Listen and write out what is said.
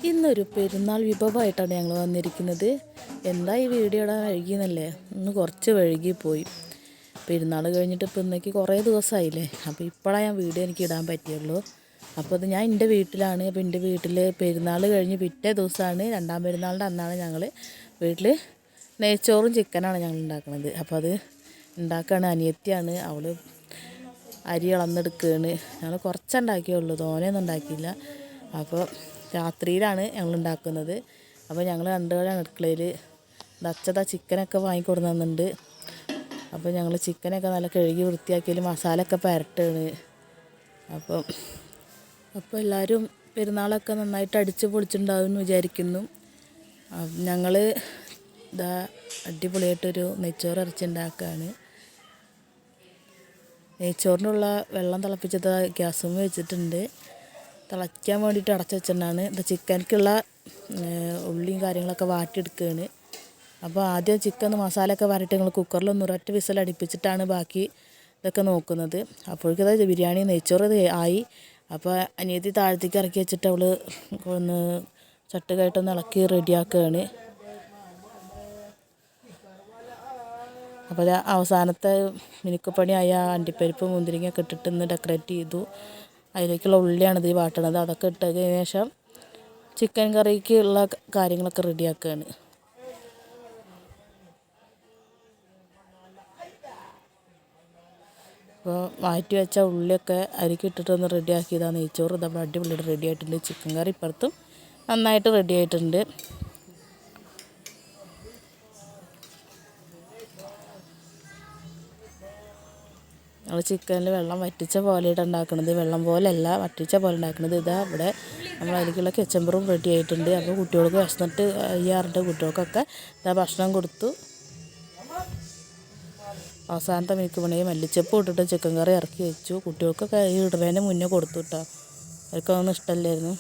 ഇന്നൊരു പെരുന്നാൾ വിഭവമായിട്ടാണ് ഞങ്ങൾ വന്നിരിക്കുന്നത്. എന്താ ഈ വീഡിയോ ഇടാൻ വൈകിയെന്നല്ലേ, ഇന്ന് കുറച്ച് വൈകിപ്പോയി. പെരുന്നാൾ കഴിഞ്ഞിട്ട് ഇപ്പോൾ ഇന്നേക്ക് കുറേ ദിവസമായില്ലേ. അപ്പോൾ ഇപ്പോഴാണ് ഞാൻ വീഡിയോ എനിക്ക് ഇടാൻ പറ്റിയുള്ളൂ. അപ്പോൾ അത് ഞാൻ എൻ്റെ വീട്ടിലാണ്. അപ്പോൾ എൻ്റെ വീട്ടിൽ പെരുന്നാൾ കഴിഞ്ഞ് പിറ്റേ ദിവസമാണ്, രണ്ടാം പെരുന്നാളിൻ്റെ അന്നാണ് ഞങ്ങൾ വീട്ടിൽ നെയ്ച്ചോറും ചിക്കനാണ് ഞങ്ങൾ ഉണ്ടാക്കുന്നത്. അപ്പോൾ അത് ഉണ്ടാക്കുകയാണ് അനിയത്തിയാണ്. അവൾ അരി ഇളന്നെടുക്കുകയാണ്. ഞങ്ങൾ കുറച്ചുണ്ടാക്കിയുള്ളൂ, തോനെയൊന്നും ഉണ്ടാക്കിയില്ല. അപ്പോൾ രാത്രിയിലാണ് ഞങ്ങൾ ഉണ്ടാക്കുന്നത്. അപ്പോൾ ഞങ്ങൾ രണ്ടുപേരാണ് അടുക്കളയിൽ. അച്ചതാ ചിക്കനൊക്കെ വാങ്ങിക്കൊണ്ടു തന്നിട്ടുണ്ട്. അപ്പോൾ ഞങ്ങൾ ചിക്കനൊക്കെ നല്ല കഴുകി വൃത്തിയാക്കിയതിൽ മസാലയൊക്കെ പുരട്ടുകയാണ്. അപ്പോൾ എല്ലാവരും പെരുന്നാളൊക്കെ നന്നായിട്ട് അടിച്ച് പൊളിച്ചിട്ടുണ്ടാവുമെന്ന് വിചാരിക്കുന്നു. ഞങ്ങൾ ഇതാ അടിപൊളിയായിട്ടൊരു നെയ്ച്ചോറ് ഇറച്ചിയുണ്ടാക്കുകയാണ്. നെയ്ച്ചോറിനുള്ള വെള്ളം തിളപ്പിച്ചത് ഗ്യാസുമ്മ വെച്ചിട്ടുണ്ട്. തിളയ്ക്കാൻ വേണ്ടിയിട്ട് അടച്ചു വെച്ചിട്ടുണ്ടാണ്. ഇത് ചിക്കനിക്കുള്ള ഉള്ളിയും കാര്യങ്ങളൊക്കെ വാട്ടിയെടുക്കുകയാണ്. അപ്പോൾ ആദ്യം ചിക്കൻ മസാലയൊക്കെ വാട്ടിയിട്ട് ഞങ്ങൾ കുക്കറിൽ ഒരൊറ്റ വിസിൽ അടുപ്പിച്ചിട്ടാണ് ബാക്കി ഇതൊക്കെ നോക്കുന്നത്. അപ്പോഴേക്കത് ബിരിയാണി നെയ്ച്ചോറ് ആയി. അപ്പോൾ അനിയത്തി താഴത്തേക്ക് ഇറക്കി വെച്ചിട്ട് അവൾ ഒന്ന് ചട്ടുകായിട്ടൊന്ന് ഇളക്കി റെഡിയാക്കുകയാണ്. അപ്പോൾ അവസാനത്തെ മിനുക്കപ്പണിയായ അണ്ടിപ്പരിപ്പ് മുന്തിരിങ്ങയൊക്കെ ഇട്ടിട്ട് ഇന്ന് ഡെക്കറേറ്റ് ചെയ്തു. അതിലേക്കുള്ള ഉള്ളിയാണ് ഇത് വാട്ടണത്. അതൊക്കെ ഇട്ടതിന് ശേഷം ചിക്കൻ കറിക്ക് ഉള്ള കാര്യങ്ങളൊക്കെ റെഡിയാക്കുകയാണ്. അപ്പോൾ മാറ്റി വെച്ച ഉള്ളിയൊക്കെ അരിക്കിട്ടിട്ടൊന്ന് റെഡിയാക്കിയതാണ് നെയ്ച്ചോറ്. ഇതപ്പോൾ അടിപൊളിയായിട്ട് റെഡി ആയിട്ടുണ്ട്. ചിക്കൻ കറി ഇപ്പുറത്തും നന്നായിട്ട് റെഡി ആയിട്ടുണ്ട്. നമ്മൾ ചിക്കനിൽ വെള്ളം വറ്റിച്ച പോലെയാണ് ഉണ്ടാക്കുന്നത്. വെള്ളം പോലെയല്ല, വറ്റിച്ച പോലെ ഉണ്ടാക്കുന്നത്. ഇതാ ഇവിടെ നമ്മൾ അതിലേക്കുള്ള കെച്ചമ്പറും റെഡി ആയിട്ടുണ്ട്. അപ്പോൾ കുട്ടികൾക്ക് വിശന്നിട്ട് ചെയ്യാറുണ്ട്. കുട്ടികൾക്കൊക്കെ ഇതാ ഭക്ഷണം കൊടുത്തു. അവസാനത്തെ മിനിക്ക് പണി മല്ലിച്ചപ്പ് ഇട്ടിട്ട് ചിക്കൻ കറി ഇറക്കി വെച്ചു. കുട്ടികൾക്കൊക്കെ ഈ ഇടുന്നതിന് മുന്നേ കൊടുത്തു കേട്ടോ. അവർക്കൊന്നും ഇഷ്ടമല്ലായിരുന്നു.